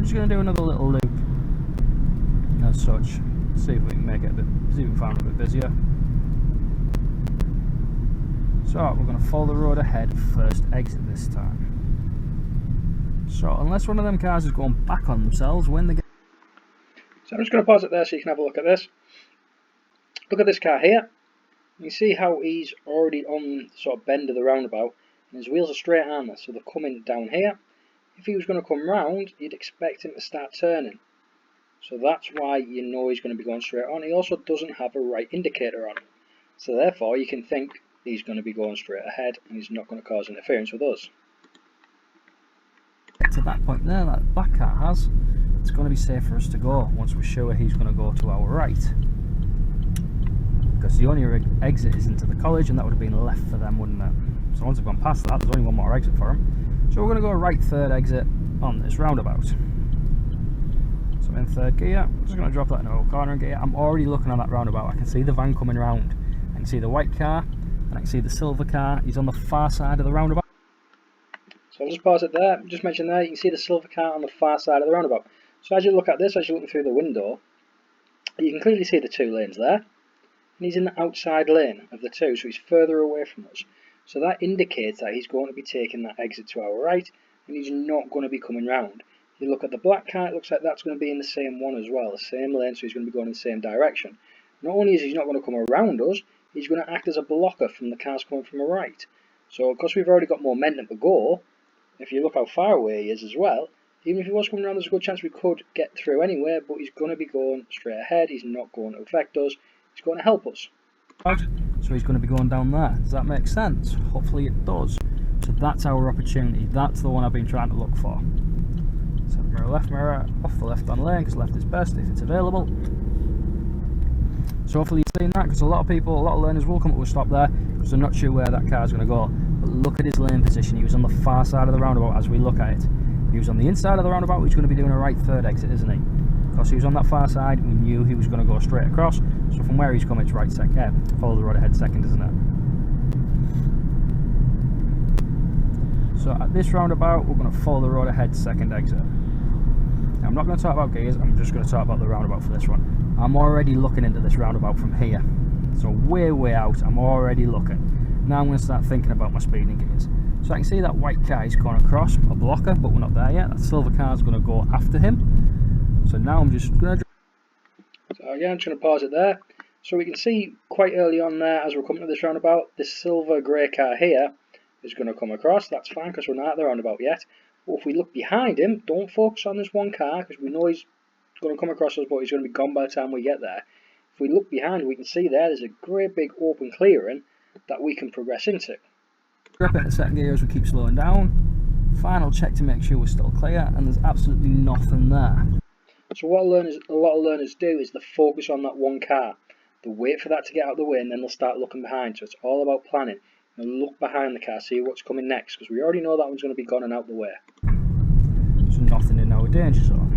just going to do another little loop as such. See if we can make it a bit, see if we can find it a bit busier. So we're going to follow the road ahead, first exit this time. So unless one of them cars is going back on themselves when they get... So I'm just going to pause it there so you can have a look at this. Look at this car here. You see how he's already on the sort of bend of the roundabout and his wheels are straight on there, so they're coming down here. If he was going to come round, you'd expect him to start turning. So that's why you know he's going to be going straight on. He also doesn't have a right indicator on. So therefore you can think he's going to be going straight ahead and he's not going to cause interference with us. To that point there, that black car has, it's going to be safe for us to go once we're sure he's going to go to our right. Because the only exit is into the college and that would have been left for them, wouldn't it? So once they've gone past that, there's only one more exit for them. So we're going to go right third exit on this roundabout. So I'm in third gear, I'm just going to drop that in a corner gear. I'm already looking on that roundabout. I can see the van coming round. I can see the white car and I can see the silver car. He's on the far side of the roundabout. So I'll just pause it there. Just mention there, you can see the silver car on the far side of the roundabout. So as you look at this, as you're looking through the window, you can clearly see the two lanes there. And he's in the outside lane of the two, so he's further away from us. So that indicates that he's going to be taking that exit to our right, and he's not going to be coming round. If you look at the black car, it looks like that's going to be in the same one as well, the same lane, so he's going to be going in the same direction. Not only is he not going to come around us, he's going to act as a blocker from the cars coming from the right. So because we've already got momentum to go, if you look how far away he is as well, even if he was coming around, there's a good chance we could get through anyway, but he's going to be going straight ahead, he's not going to affect us, he's going to help us. So he's going to be going down there. Does that make sense? Hopefully it does. So that's our opportunity, that's the one I've been trying to look for. So mirror left, mirror off the left on lane, because left is best if it's available. So hopefully you've seen that, because a lot of people, a lot of learners will come up with a stop there, because they're not sure where that car is going to go. But look at his lane position, he was on the far side of the roundabout as we look at it. If he was on the inside of the roundabout, he's going to be doing a right third exit, isn't he? Because he was on that far side, we knew he was going to go straight across. So from where he's come, it's right second, follow the road ahead second, isn't it? So at this roundabout, we're going to follow the road ahead second exit. Now, I'm not going to talk about gears, I'm just going to talk about the roundabout for this one. I'm already looking into this roundabout from here. So way out, I'm already looking. Now I'm going to start thinking about my speeding gears. So I can see that white car is going across, a blocker, but we're not there yet. That silver car is going to go after him. So now I'm just going to... So again, I'm just going to pause it there. So we can see quite early on there, as we're coming to this roundabout, this silver grey car here is going to come across. That's fine, because we're not at the roundabout yet. But if we look behind him, don't focus on this one car, because we know he's going to come across us, but he's going to be gone by the time we get there. If we look behind, we can see there's a great big open clearing that we can progress into. Grip it in second gear as we keep slowing down. Final check to make sure we're still clear, and there's absolutely nothing there. So what a lot of learners do is they focus on that one car. They wait for that to get out of the way, and then they'll start looking behind. So it's all about planning. And look behind the car, see what's coming next, because we already know that one's going to be gone and out the way. There's nothing in our danger zone.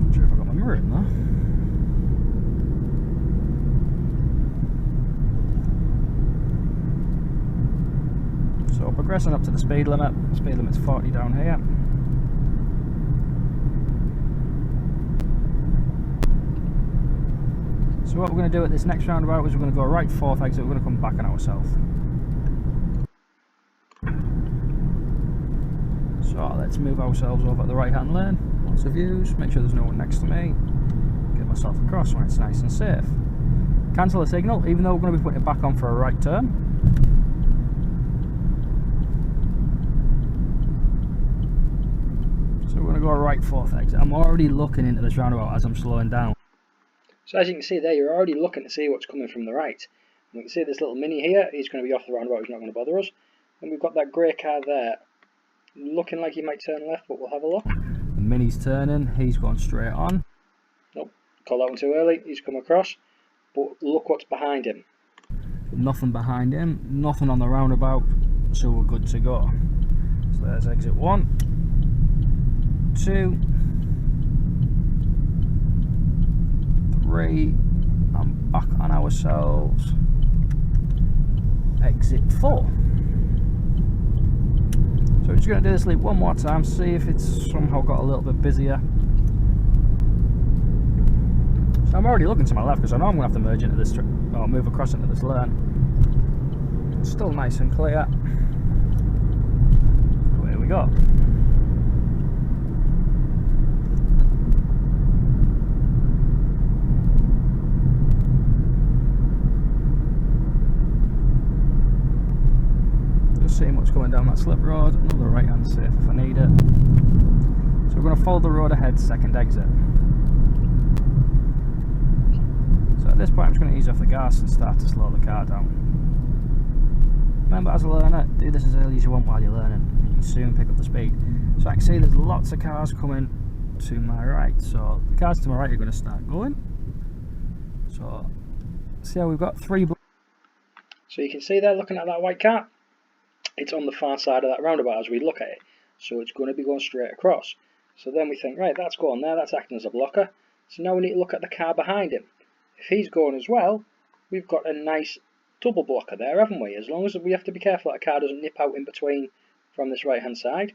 Not sure if I got my mirror in there. So progressing up to the speed limit. Speed limit's 40 down here. So what we're going to do at this next roundabout is we're going to go right fourth exit, we're going to come back on ourselves. So let's move ourselves over at the right hand lane, lots of views, make sure there's no one next to me, get myself across when it's nice and safe. Cancel the signal, even though we're going to be putting it back on for a right turn. So we're going to go right fourth exit. I'm already looking into this roundabout as I'm slowing down. So as you can see there, you're already looking to see what's coming from the right. And we can see this little mini here, he's going to be off the roundabout, he's not going to bother us. And we've got that grey car there, looking like he might turn left, but we'll have a look. The mini's turning, he's going straight on. Nope, called that one too early, he's come across. But look what's behind him. Nothing behind him, nothing on the roundabout, so we're good to go. So there's exit 1, 2, 3, and back on ourselves. Exit 4. So we're just going to do this loop one more time, see if it's somehow got a little bit busier. So I'm already looking to my left because I know I'm going to have to merge into this, or move across into this lane. It's still nice and clear. Away we go. Seeing what's going down that slip road, another right hand safe if I need it. So we're going to follow the road ahead, second exit. So at this point I'm just going to ease off the gas and start to slow the car down. Remember, as a learner, do this as early as you want while you're learning, and you can soon pick up the speed. So I can see there's lots of cars coming to my right, so the cars to my right are going to start going. So see how we've got three. So you can see there, looking at that white car, it's on the far side of that roundabout as we look at it, so it's going to be going straight across. So then we think, right, that's going there, that's acting as a blocker, so now we need to look at the car behind him. If he's going as well, we've got a nice double blocker there, haven't we? As long as we have to be careful that a car doesn't nip out in between from this right hand side.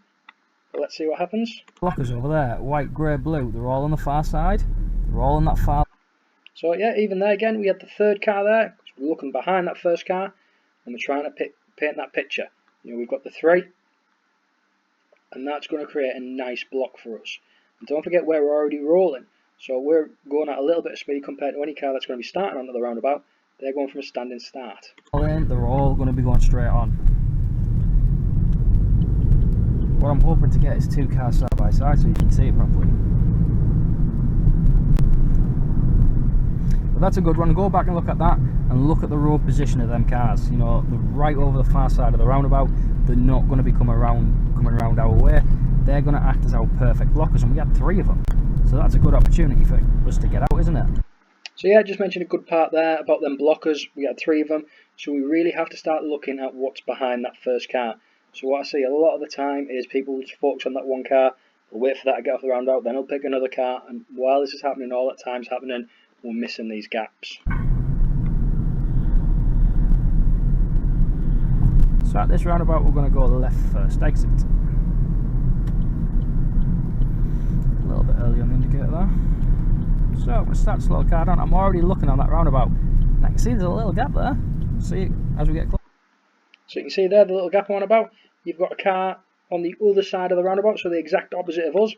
But let's see what happens. Blockers over there, white, grey, blue, they're all on the far side, they're all on that far. So yeah, even there again, we had the third car there, we're looking behind that first car, and we're trying to paint that picture. You know, we've got the three, and that's going to create a nice block for us. And don't forget, we're already rolling, so we're going at a little bit of speed compared to any car that's going to be starting onto the roundabout. They're going from a standing start. They're all going to be going straight on. What I'm hoping to get is two cars side by side so you can see it properly. But that's a good one. Go back and look at that, and look at the road position of them cars. You know, they're right over the far side of the roundabout. They're not going to be coming around our way. They're going to act as our perfect blockers, and we had three of them. So that's a good opportunity for us to get out, isn't it? So yeah, I just mentioned a good part there about them blockers. We had three of them, so we really have to start looking at what's behind that first car. So what I see a lot of the time is people just focus on that one car, they'll wait for that to get off the roundabout, then they'll pick another car, and while this is happening, all that time's happening, we're missing these gaps. So at this roundabout we're going to go left first exit. A little bit early on the indicator there. So I'm going to start to slow the car down. I'm already looking on that roundabout, and I can see there's a little gap there. See it as we get close. So you can see there the little gap on about. You've got a car on the other side of the roundabout, so the exact opposite of us,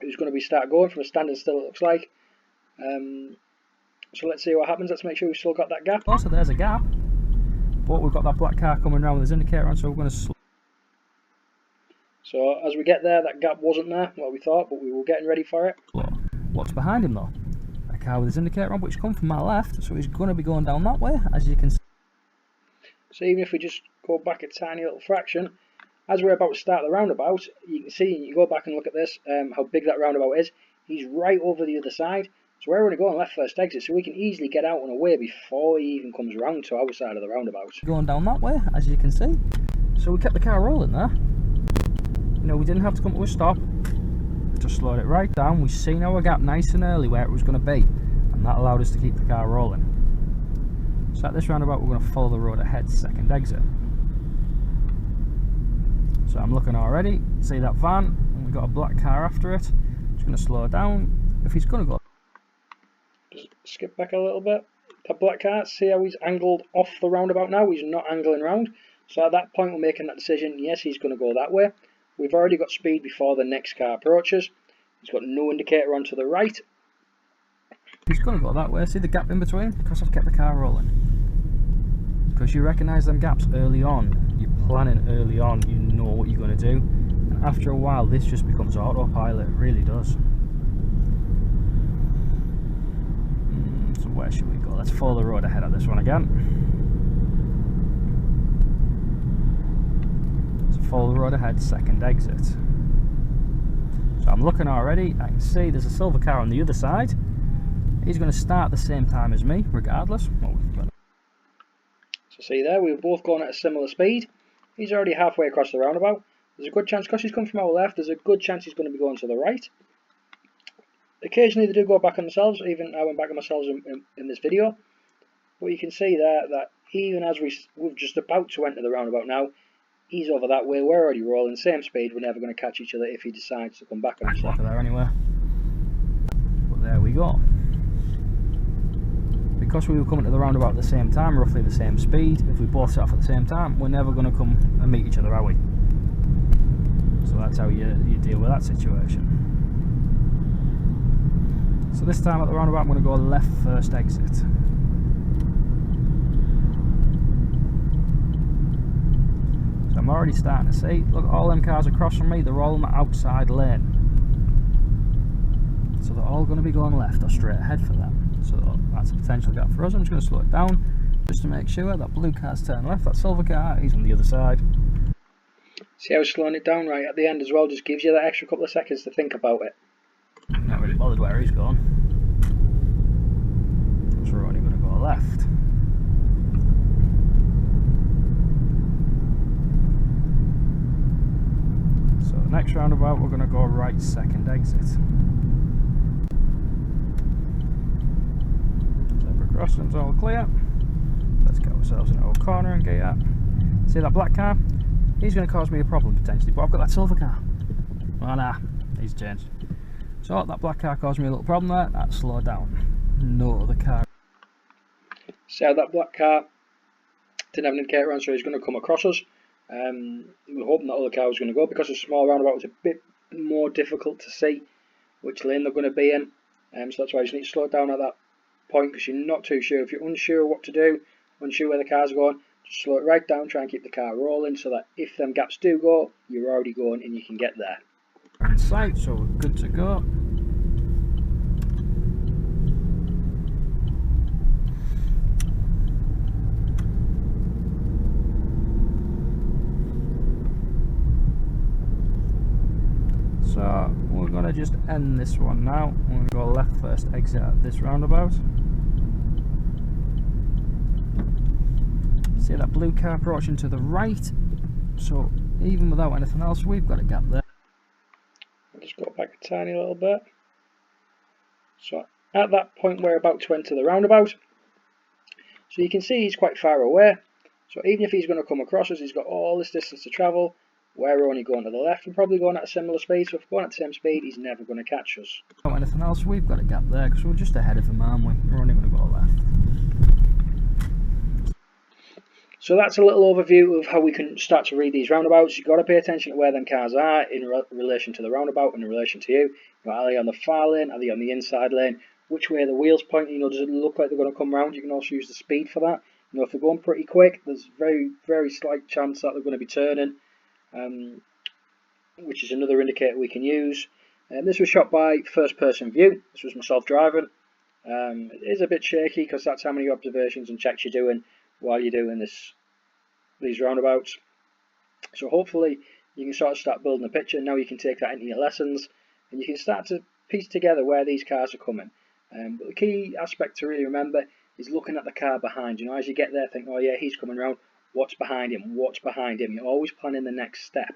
who's going to be start going from a standing still, it looks like. So let's see what happens. Let's make sure we've still got that gap. Also, there's a gap, but we've got that black car coming around with his indicator on, so we're going to slow. So as we get there, that gap wasn't there, what we thought, but we were getting ready for it. What's behind him though? A car with his indicator on, which comes from my left, so he's going to be going down that way, as you can see. So even if we just go back a tiny little fraction, as we're about to start the roundabout, you can see, you go back and look at this, how big that roundabout is. He's right over the other side, so we're only going left first exit, so we can easily get out and away before he even comes around to our side of the roundabout. Going down that way, as you can see. So we kept the car rolling there. You know, we didn't have to come to a stop. Just slowed it right down. We seen our gap nice and early where it was going to be, and that allowed us to keep the car rolling. So at this roundabout we're going to follow the road ahead, second exit. So I'm looking already, see that van, and we've got a black car after it. Just going to slow down. If he's going to go, just skip back a little bit. The black car, see how he's angled off the roundabout now, he's not angling round. So at that point we're making that decision, yes, he's going to go that way. We've already got speed before the next car approaches. He's got no indicator on to the right. He's going to go that way. See the gap in between? Because I've kept the car rolling. Because you recognise them gaps early on. You're planning early on. You know what you're going to do. And after a while, this just becomes autopilot. It really does. So where should we go? Let's follow the road ahead at this one again. Follow the road ahead, second exit. So I'm looking already, I can see there's a silver car on the other side. He's going to start the same time as me, regardless. So see there, we've both gone at a similar speed. He's already halfway across the roundabout. There's a good chance, because he's come from our left, there's a good chance he's going to be going to the right. Occasionally they do go back on themselves, even I went back on myself in this video. But you can see there that even as we're just about to enter the roundabout now, He's over that way, we're already rolling, same speed, we're never going to catch each other if he decides to come back on us. Blocker there anyway. But there we go. Because we were coming to the roundabout at the same time, roughly the same speed, if we both set off at the same time, we're never going to come and meet each other, are we? So that's how you deal with that situation. So this time at the roundabout I'm going to go left first exit. So I'm already starting to see, look, all them cars across from me, they're all in the outside lane. So they're all going to be going left or straight ahead for them. So that's a potential gap for us. I'm just going to slow it down just to make sure that blue car's turning left, that silver car, he's on the other side. See how slowing it down right at the end as well just gives you that extra couple of seconds to think about it. Not really bothered where he's gone. So we're only going to go left. So the next roundabout we're going to go right second exit. Zebra crossing's all clear. Let's get ourselves into a corner and get out. See that black car? He's going to cause me a problem potentially, but I've got that silver car. Oh nah, he's changed. So that black car caused me a little problem there. That slowed down. No other car. So that black car didn't have an indicator on, so he's going to come across us. We were hoping that other car was going to go because the small roundabout was a bit more difficult to see which lane they're going to be in. So that's why you just need to slow down at that point because you're not too sure. If you're unsure what to do, unsure where the car's going, just slow it right down, try and keep the car rolling so that if them gaps do go, you're already going and you can get there. We're in sight, so we're good to go. So we're going to just end this one now. We're going to go left first exit at this roundabout. See that blue car approaching to the right, so even without anything else we've got a gap there. I'll just go back a tiny little bit. So at that point we're about to enter the roundabout. So you can see he's quite far away. So even if he's going to come across us, he's got all this distance to travel. We're only going to the left and probably going at a similar speed. So if we're going at the same speed, he's never going to catch us. Without anything else we've got a gap there because we're just ahead of him, aren't we? We're only going to go left. So that's a little overview of how we can start to read these roundabouts. You've got to pay attention to where them cars are in relation to the roundabout and in relation to you. Are they on the far lane? Are they on the inside lane? Which way are the wheels pointing? Does it look like they're going to come round? You can also use the speed for that. If they're going pretty quick, there's very, very slight chance that they're going to be turning, which is another indicator we can use. This was shot by first person view. This was myself driving. It is a bit shaky because that's how many observations and checks you're doing while you're doing these roundabouts. So hopefully you can sort of start building a picture. Now you can take that into your lessons and you can start to piece together where these cars are coming. But the key aspect to really remember is looking at the car behind. As you get there, think, oh yeah, he's coming round. What's behind him? What's behind him? You're always planning the next step.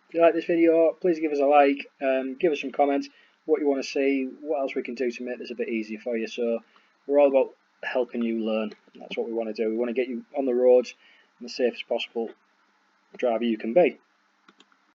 If you like this video, please give us a like. Give us some comments. What you want to see, what else we can do to make this a bit easier for you. So we're all about helping you learn. That's what we want to do. We want to get you on the roads and the safest possible driver you can be.